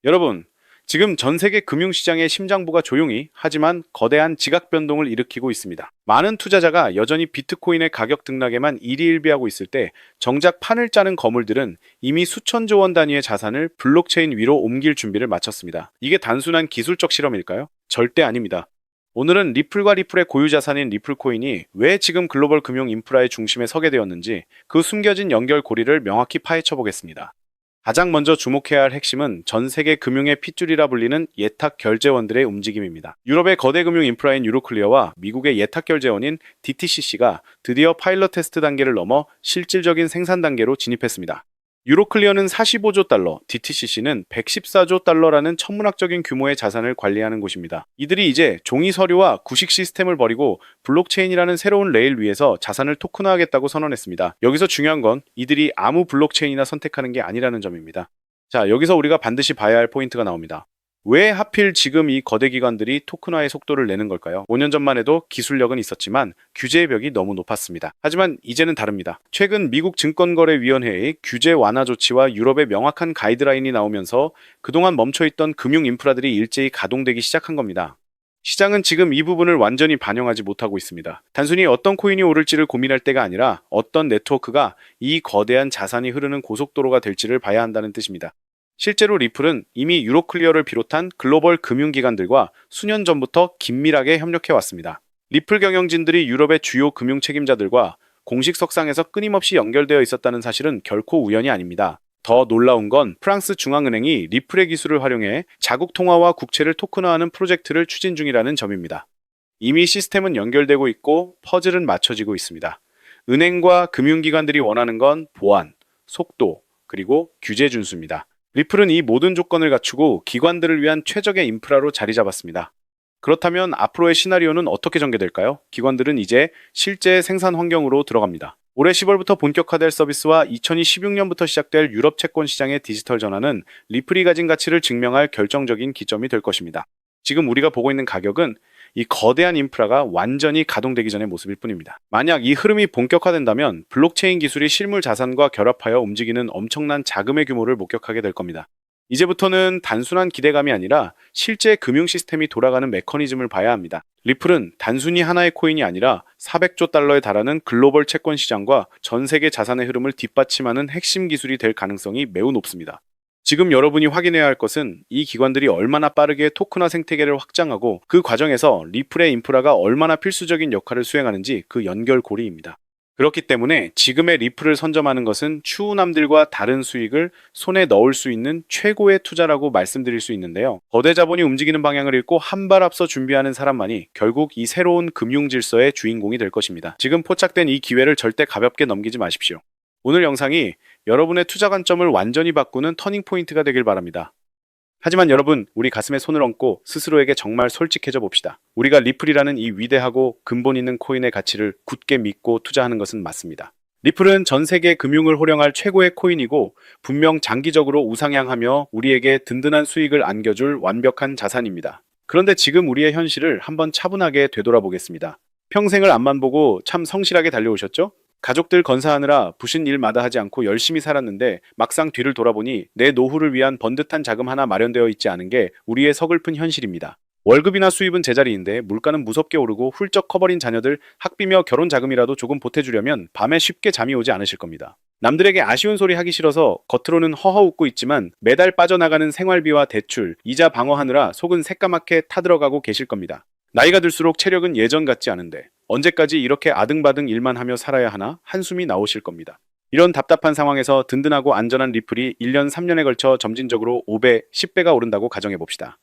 여러분, 지금 전 세계 금융시장의 심장부가 조용히 하지만 거대한 지각 변동을 일으키고 있습니다. 많은 투자자가 여전히 비트코인의 가격 등락에만 일희일비하고 있을 때 정작 판을 짜는 거물들은 이미 수천조 원 단위의 자산을 블록체인 위로 옮길 준비를 마쳤습니다. 이게 단순한 기술적 실험일까요? 절대 아닙니다. 오늘은 리플과 리플의 고유 자산인 리플코인이 왜 지금 글로벌 금융 인프라의 중심에 서게 되었는지 그 숨겨진 연결고리를 명확히 파헤쳐 보겠습니다. 가장 먼저 주목해야 할 핵심은 전 세계 금융의 핏줄이라 불리는 예탁 결제원들의 움직임입니다. 유럽의 거대 금융 인프라인 유로클리어와 미국의 예탁 결제원인 DTCC가 드디어 파일럿 테스트 단계를 넘어 실질적인 생산 단계로 진입했습니다. 유로클리어는 45조 달러, DTCC는 114조 달러라는 천문학적인 규모의 자산을 관리하는 곳입니다. 이들이 이제 종이 서류와 구식 시스템을 버리고 블록체인이라는 새로운 레일 위에서 자산을 토큰화하겠다고 선언했습니다. 여기서 중요한 건 이들이 아무 블록체인이나 선택하는 게 아니라는 점입니다. 자, 여기서 우리가 반드시 봐야 할 포인트가 나옵니다. 왜 하필 지금 이 거대 기관들이 토큰화의 속도를 내는 걸까요? 5년 전만 해도 기술력은 있었지만 규제의 벽이 너무 높았습니다. 하지만 이제는 다릅니다. 최근 미국 증권거래위원회의 규제 완화 조치와 유럽의 명확한 가이드라인이 나오면서 그동안 멈춰있던 금융 인프라들이 일제히 가동되기 시작한 겁니다. 시장은 지금 이 부분을 완전히 반영하지 못하고 있습니다. 단순히 어떤 코인이 오를지를 고민할 때가 아니라 어떤 네트워크가 이 거대한 자산이 흐르는 고속도로가 될지를 봐야 한다는 뜻입니다. 실제로 리플은 이미 유로클리어를 비롯한 글로벌 금융기관들과 수년 전부터 긴밀하게 협력해왔습니다. 리플 경영진들이 유럽의 주요 금융 책임자들과 공식 석상에서 끊임없이 연결되어 있었다는 사실은 결코 우연이 아닙니다. 더 놀라운 건 프랑스 중앙은행이 리플의 기술을 활용해 자국 통화와 국채를 토큰화하는 프로젝트를 추진 중이라는 점입니다. 이미 시스템은 연결되고 있고 퍼즐은 맞춰지고 있습니다. 은행과 금융기관들이 원하는 건 보안, 속도, 그리고 규제 준수입니다. 리플은 이 모든 조건을 갖추고 기관들을 위한 최적의 인프라로 자리 잡았습니다. 그렇다면 앞으로의 시나리오는 어떻게 전개될까요? 기관들은 이제 실제 생산 환경으로 들어갑니다. 올해 10월부터 본격화될 서비스와 2026년부터 시작될 유럽 채권 시장의 디지털 전환은 리플이 가진 가치를 증명할 결정적인 기점이 될 것입니다. 지금 우리가 보고 있는 가격은 이 거대한 인프라가 완전히 가동되기 전의 모습일 뿐입니다. 만약 이 흐름이 본격화된다면 블록체인 기술이 실물 자산과 결합하여 움직이는 엄청난 자금의 규모를 목격하게 될 겁니다. 이제부터는 단순한 기대감이 아니라 실제 금융 시스템이 돌아가는 메커니즘을 봐야 합니다. 리플은 단순히 하나의 코인이 아니라 400조 달러에 달하는 글로벌 채권 시장과 전 세계 자산의 흐름을 뒷받침하는 핵심 기술이 될 가능성이 매우 높습니다. 지금 여러분이 확인해야 할 것은 이 기관들이 얼마나 빠르게 토큰화 생태계를 확장하고 그 과정에서 리플의 인프라가 얼마나 필수적인 역할을 수행하는지 그 연결고리입니다. 그렇기 때문에 지금의 리플을 선점하는 것은 추후 남들과 다른 수익을 손에 넣을 수 있는 최고의 투자라고 말씀드릴 수 있는데요. 거대 자본이 움직이는 방향을 읽고 한 발 앞서 준비하는 사람만이 결국 이 새로운 금융 질서의 주인공이 될 것입니다. 지금 포착된 이 기회를 절대 가볍게 넘기지 마십시오. 오늘 영상이 여러분의 투자 관점을 완전히 바꾸는 터닝 포인트가 되길 바랍니다. 하지만 여러분, 우리 가슴에 손을 얹고 스스로에게 정말 솔직해져 봅시다. 우리가 리플이라는 이 위대하고 근본 있는 코인의 가치를 굳게 믿고 투자하는 것은 맞습니다. 리플은 전 세계 금융을 호령할 최고의 코인이고 분명 장기적으로 우상향하며 우리에게 든든한 수익을 안겨줄 완벽한 자산입니다. 그런데 지금 우리의 현실을 한번 차분하게 되돌아보겠습니다. 평생을 앞만 보고 참 성실하게 달려오셨죠? 가족들 건사하느라 부신 일마다 하지 않고 열심히 살았는데 막상 뒤를 돌아보니 내 노후를 위한 번듯한 자금 하나 마련되어 있지 않은 게 우리의 서글픈 현실입니다. 월급이나 수입은 제자리인데 물가는 무섭게 오르고 훌쩍 커버린 자녀들 학비며 결혼 자금이라도 조금 보태주려면 밤에 쉽게 잠이 오지 않으실 겁니다. 남들에게 아쉬운 소리 하기 싫어서 겉으로는 허허 웃고 있지만 매달 빠져나가는 생활비와 대출, 이자 방어하느라 속은 새까맣게 타들어가고 계실 겁니다. 나이가 들수록 체력은 예전 같지 않은데 언제까지 이렇게 아등바등 일만 하며 살아야 하나 한숨이 나오실 겁니다. 이런 답답한 상황에서 든든하고 안전한 리플이 1년 3년에 걸쳐 점진적으로 5배, 10배가 오른다고 가정해봅시다.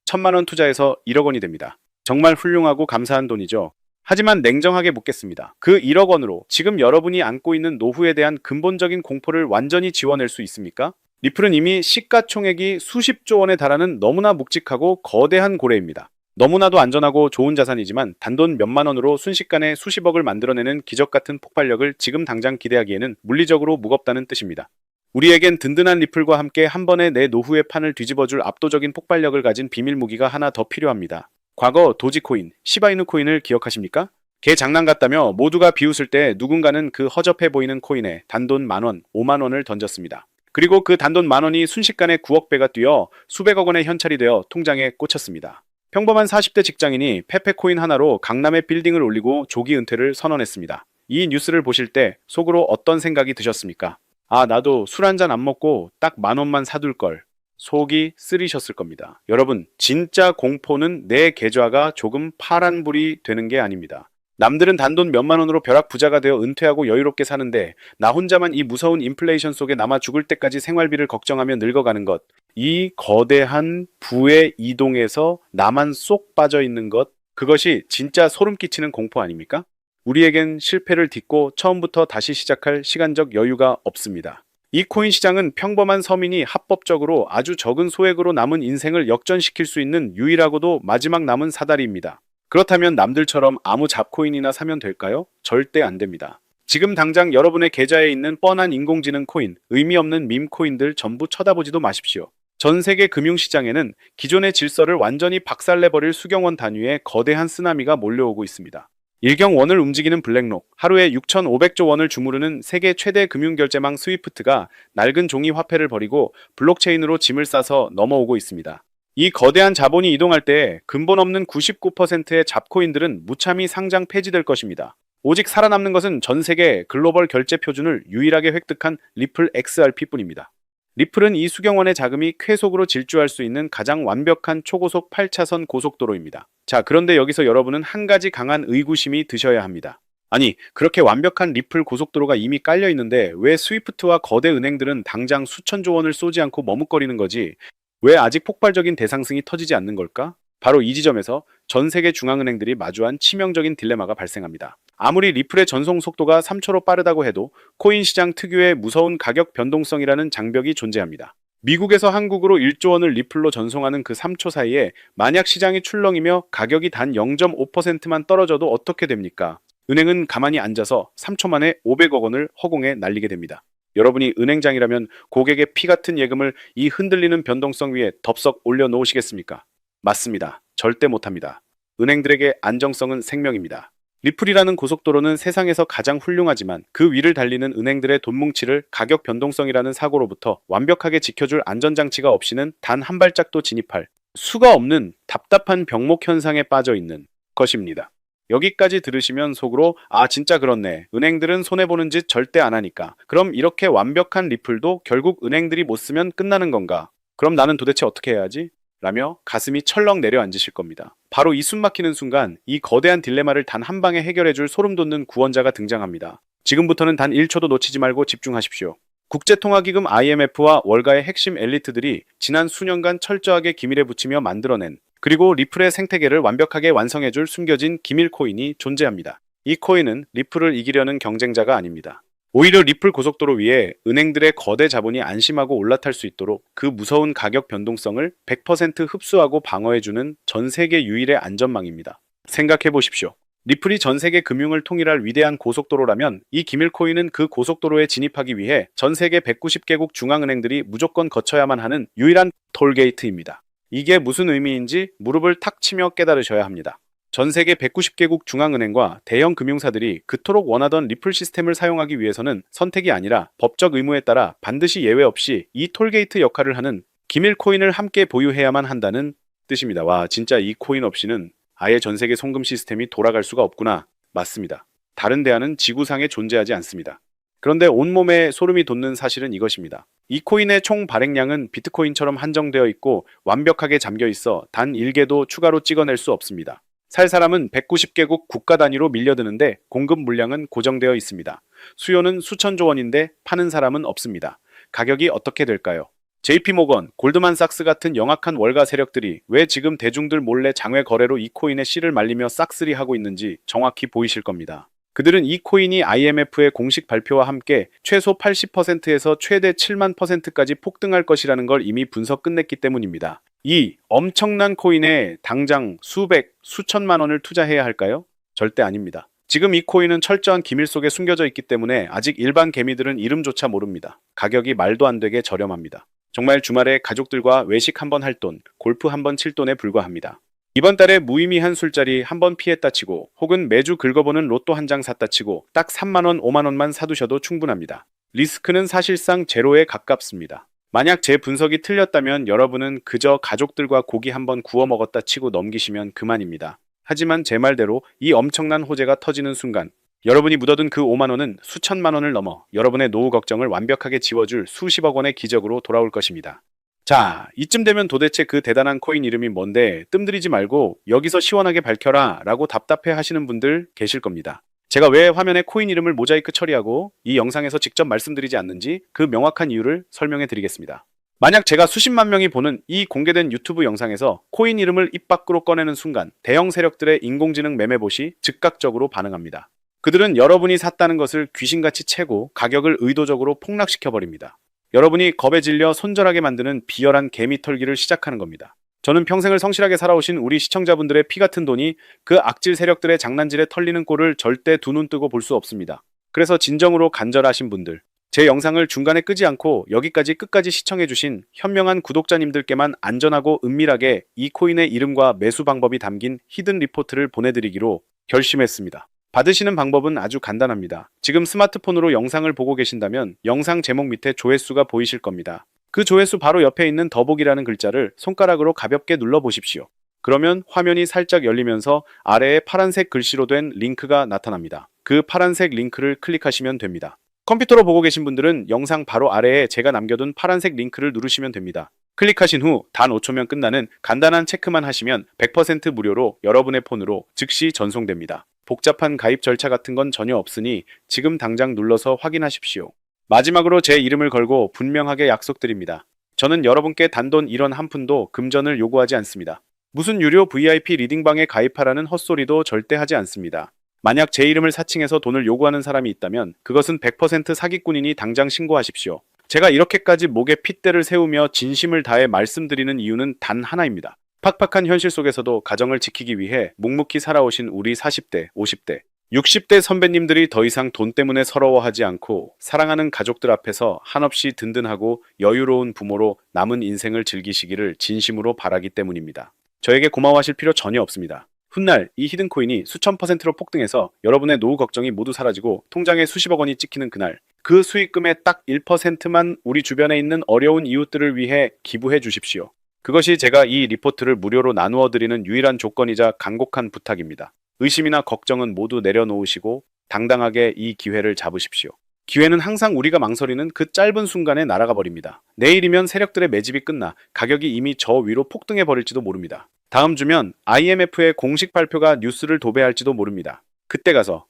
1,000만 원 투자해서 1억 원이 됩니다. 정말 훌륭하고 감사한 돈이죠. 하지만 냉정하게 묻겠습니다. 그 1억 원으로 지금 여러분이 안고 있는 노후에 대한 근본적인 공포를 완전히 지워낼 수 있습니까? 리플은 이미 시가총액이 수십조 원에 달하는 너무나 묵직하고 거대한 고래입니다. 너무나도 안전하고 좋은 자산이지만 단돈 몇만 원으로 순식간에 수십억을 만들어내는 기적같은 폭발력을 지금 당장 기대하기에는 물리적으로 무겁다는 뜻입니다. 우리에겐 든든한 리플과 함께 한 번에 내 노후의 판을 뒤집어줄 압도적인 폭발력을 가진 비밀 무기가 하나 더 필요합니다. 과거 도지코인, 시바이누 코인을 기억하십니까? 개 장난 같다며 모두가 비웃을 때 누군가는 그 허접해 보이는 코인에 단돈 10,000원, 50,000원을 던졌습니다. 그리고 그 단돈 10,000원이 순식간에 9억 배가 뛰어 수백억 원의 현찰이 되어 통장에 꽂혔습니다. 평범한 40대 직장인이 페페코인 하나로 강남에 빌딩을 올리고 조기 은퇴를 선언했습니다. 이 뉴스를 보실 때 속으로 어떤 생각이 드셨습니까? 아, 나도 술 한잔 안 먹고 딱 10,000원만 사둘 걸. 속이 쓰리셨을 겁니다. 여러분, 진짜 공포는 내 계좌가 조금 파란불이 되는 게 아닙니다. 남들은 단돈 몇만 원으로 벼락 부자가 되어 은퇴하고 여유롭게 사는데 나 혼자만 이 무서운 인플레이션 속에 남아 죽을 때까지 생활비를 걱정하며 늙어가는 것. 이 거대한 부의 이동에서 나만 쏙 빠져 있는 것. 그것이 진짜 소름 끼치는 공포 아닙니까? 우리에겐 실패를 딛고 처음부터 다시 시작할 시간적 여유가 없습니다. 이 코인 시장은 평범한 서민이 합법적으로 아주 적은 소액으로 남은 인생을 역전시킬 수 있는 유일하고도 마지막 남은 사다리입니다. 그렇다면 남들처럼 아무 잡코인이나 사면 될까요? 절대 안 됩니다. 지금 당장 여러분의 계좌에 있는 뻔한 인공지능 코인, 의미 없는 밈 코인들 전부 쳐다보지도 마십시오. 전 세계 금융시장에는 기존의 질서를 완전히 박살내버릴 수경원 단위의 거대한 쓰나미가 몰려오고 있습니다. 일경원을 움직이는 블랙록, 하루에 6,500조 원을 주무르는 세계 최대 금융결제망 스위프트가 낡은 종이 화폐를 버리고 블록체인으로 짐을 싸서 넘어오고 있습니다. 이 거대한 자본이 이동할 때 근본 없는 99%의 잡코인들은 무참히 상장 폐지될 것입니다. 오직 살아남는 것은 전 세계 글로벌 결제 표준을 유일하게 획득한 리플 XRP뿐입니다. 리플은 이 수경원의 자금이 쾌속으로 질주할 수 있는 가장 완벽한 초고속 8차선 고속도로입니다. 자, 그런데 여기서 여러분은 한 가지 강한 의구심이 드셔야 합니다. 아니, 그렇게 완벽한 리플 고속도로가 이미 깔려 있는데 왜 스위프트와 거대 은행들은 당장 수천조 원을 쏘지 않고 머뭇거리는 거지? 왜 아직 폭발적인 대상승이 터지지 않는 걸까? 바로 이 지점에서 전 세계 중앙은행들이 마주한 치명적인 딜레마가 발생합니다. 아무리 리플의 전송 속도가 3초로 빠르다고 해도 코인 시장 특유의 무서운 가격 변동성이라는 장벽이 존재합니다. 미국에서 한국으로 1조 원을 리플로 전송하는 그 3초 사이에 만약 시장이 출렁이며 가격이 단 0.5%만 떨어져도 어떻게 됩니까? 은행은 가만히 앉아서 3초 만에 500억 원을 허공에 날리게 됩니다. 여러분이 은행장이라면 고객의 피 같은 예금을 이 흔들리는 변동성 위에 덥석 올려놓으시겠습니까? 맞습니다. 절대 못합니다. 은행들에게 안정성은 생명입니다. 리플이라는 고속도로는 세상에서 가장 훌륭하지만 그 위를 달리는 은행들의 돈뭉치를 가격 변동성이라는 사고로부터 완벽하게 지켜줄 안전장치가 없이는 단 한 발짝도 진입할 수가 없는 답답한 병목 현상에 빠져 있는 것입니다. 여기까지 들으시면 속으로 아 진짜 그렇네. 은행들은 손해보는 짓 절대 안 하니까. 그럼 이렇게 완벽한 리플도 결국 은행들이 못 쓰면 끝나는 건가? 그럼 나는 도대체 어떻게 해야지? 라며 가슴이 철렁 내려앉으실 겁니다. 바로 이 숨막히는 순간 이 거대한 딜레마를 단 한 방에 해결해줄 소름돋는 구원자가 등장합니다. 지금부터는 단 1초도 놓치지 말고 집중하십시오. 국제통화기금 IMF와 월가의 핵심 엘리트들이 지난 수년간 철저하게 기밀에 붙이며 만들어낸 그리고 리플의 생태계를 완벽하게 완성해줄 숨겨진 기밀 코인이 존재합니다. 이 코인은 리플을 이기려는 경쟁자가 아닙니다. 오히려 리플 고속도로 위에 은행들의 거대 자본이 안심하고 올라탈 수 있도록 그 무서운 가격 변동성을 100% 흡수하고 방어해주는 전 세계 유일의 안전망입니다. 생각해 보십시오. 리플이 전 세계 금융을 통일할 위대한 고속도로라면 이 기밀 코인은 그 고속도로에 진입하기 위해 전 세계 190개국 중앙은행들이 무조건 거쳐야만 하는 유일한 톨게이트입니다. 이게 무슨 의미인지 무릎을 탁 치며 깨달으셔야 합니다. 전 세계 190개국 중앙은행과 대형 금융사들이 그토록 원하던 리플 시스템을 사용하기 위해서는 선택이 아니라 법적 의무에 따라 반드시 예외 없이 이 톨게이트 역할을 하는 기밀 코인을 함께 보유해야만 한다는 뜻입니다. 와, 진짜 이 코인 없이는 아예 전 세계 송금 시스템이 돌아갈 수가 없구나. 맞습니다. 다른 대안은 지구상에 존재하지 않습니다. 그런데 온몸에 소름이 돋는 사실은 이것입니다. 이 코인의 총 발행량은 비트코인처럼 한정되어 있고 완벽하게 잠겨 있어 단 1개도 추가로 찍어낼 수 없습니다. 살 사람은 190개국 국가 단위로 밀려드는데 공급 물량은 고정되어 있습니다. 수요는 수천조 원인데 파는 사람은 없습니다. 가격이 어떻게 될까요? JP모건, 골드만삭스 같은 영악한 월가 세력들이 왜 지금 대중들 몰래 장외 거래로 이 코인의 씨를 말리며 싹쓸이하고 있는지 정확히 보이실 겁니다. 그들은 이 코인이 IMF의 공식 발표와 함께 최소 80%에서 최대 7만%까지 폭등할 것이라는 걸 이미 분석 끝냈기 때문입니다. 이 엄청난 코인에 당장 수백, 수천만 원을 투자해야 할까요? 절대 아닙니다. 지금 이 코인은 철저한 기밀 속에 숨겨져 있기 때문에 아직 일반 개미들은 이름조차 모릅니다. 가격이 말도 안 되게 저렴합니다. 정말 주말에 가족들과 외식 한번 할 돈, 골프 한번 칠 돈에 불과합니다. 이번 달에 무의미한 술자리 한번 피했다 치고 혹은 매주 긁어보는 로또 한 장 샀다 치고 딱 3만 원, 5만 원만 사두셔도 충분합니다. 리스크는 사실상 제로에 가깝습니다. 만약 제 분석이 틀렸다면 여러분은 그저 가족들과 고기 한번 구워 먹었다 치고 넘기시면 그만입니다. 하지만 제 말대로 이 엄청난 호재가 터지는 순간 여러분이 묻어둔 그 5만 원은 수천만 원을 넘어 여러분의 노후 걱정을 완벽하게 지워줄 수십억 원의 기적으로 돌아올 것입니다. 자, 이쯤 되면 도대체 그 대단한 코인 이름이 뭔데 뜸들이지 말고 여기서 시원하게 밝혀라 라고 답답해 하시는 분들 계실 겁니다. 제가 왜 화면에 코인 이름을 모자이크 처리하고 이 영상에서 직접 말씀드리지 않는지 그 명확한 이유를 설명해 드리겠습니다. 만약 제가 수십만 명이 보는 이 공개된 유튜브 영상에서 코인 이름을 입 밖으로 꺼내는 순간 대형 세력들의 인공지능 매매봇이 즉각적으로 반응합니다. 그들은 여러분이 샀다는 것을 귀신같이 채고 가격을 의도적으로 폭락시켜버립니다. 여러분이 겁에 질려 손절하게 만드는 비열한 개미 털기를 시작하는 겁니다. 저는 평생을 성실하게 살아오신 우리 시청자분들의 피 같은 돈이 그 악질 세력들의 장난질에 털리는 꼴을 절대 두 눈 뜨고 볼 수 없습니다. 그래서 진정으로 간절하신 분들, 제 영상을 중간에 끄지 않고 여기까지 끝까지 시청해주신 현명한 구독자님들께만 안전하고 은밀하게 이 코인의 이름과 매수 방법이 담긴 히든 리포트를 보내드리기로 결심했습니다. 받으시는 방법은 아주 간단합니다. 지금 스마트폰으로 영상을 보고 계신다면 영상 제목 밑에 조회수가 보이실 겁니다. 그 조회수 바로 옆에 있는 더보기라는 글자를 손가락으로 가볍게 눌러보십시오. 그러면 화면이 살짝 열리면서 아래에 파란색 글씨로 된 링크가 나타납니다. 그 파란색 링크를 클릭하시면 됩니다. 컴퓨터로 보고 계신 분들은 영상 바로 아래에 제가 남겨둔 파란색 링크를 누르시면 됩니다. 클릭하신 후 단 5초면 끝나는 간단한 체크만 하시면 100% 무료로 여러분의 폰으로 즉시 전송됩니다. 복잡한 가입 절차 같은 건 전혀 없으니 지금 당장 눌러서 확인하십시오. 마지막으로 제 이름을 걸고 분명하게 약속드립니다. 저는 여러분께 단돈 1원 한 푼도 금전을 요구하지 않습니다. 무슨 유료 VIP 리딩방에 가입하라는 헛소리도 절대 하지 않습니다. 만약 제 이름을 사칭해서 돈을 요구하는 사람이 있다면 그것은 100% 사기꾼이니 당장 신고하십시오. 제가 이렇게까지 목에 핏대를 세우며 진심을 다해 말씀드리는 이유는 단 하나입니다. 팍팍한 현실 속에서도 가정을 지키기 위해 묵묵히 살아오신 우리 40대, 50대, 60대 선배님들이 더 이상 돈 때문에 서러워하지 않고 사랑하는 가족들 앞에서 한없이 든든하고 여유로운 부모로 남은 인생을 즐기시기를 진심으로 바라기 때문입니다. 저에게 고마워하실 필요 전혀 없습니다. 훗날 이 히든코인이 수천 %로 폭등해서 여러분의 노후 걱정이 모두 사라지고 통장에 수십억 원이 찍히는 그날, 그 수익금의 딱 1%만 우리 주변에 있는 어려운 이웃들을 위해 기부해 주십시오. 그것이 제가 이 리포트를 무료로 나누어 드리는 유일한 조건이자 간곡한 부탁입니다. 의심이나 걱정은 모두 내려놓으시고 당당하게 이 기회를 잡으십시오. 기회는 항상 우리가 망설이는 그 짧은 순간에 날아가 버립니다. 내일이면 세력들의 매집이 끝나 가격이 이미 저 위로 폭등해 버릴지도 모릅니다. 다음 주면 IMF의 공식 발표가 뉴스를 도배할지도 모릅니다. 그때 가서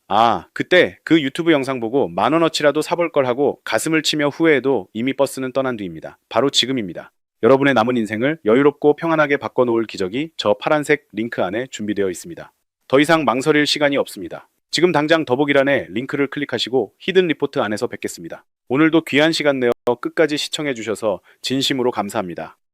그때 그 유튜브 영상 보고 10,000원어치라도 사볼 걸 하고 가슴을 치며 후회해도 이미 버스는 떠난 뒤입니다. 바로 지금입니다. 여러분의 남은 인생을 여유롭고 평안하게 바꿔놓을 기적이 저 파란색 링크 안에 준비되어 있습니다. 더 이상 망설일 시간이 없습니다. 지금 당장 더보기란에 링크를 클릭하시고 히든 리포트 안에서 뵙겠습니다. 오늘도 귀한 시간 내어 끝까지 시청해주셔서 진심으로 감사합니다.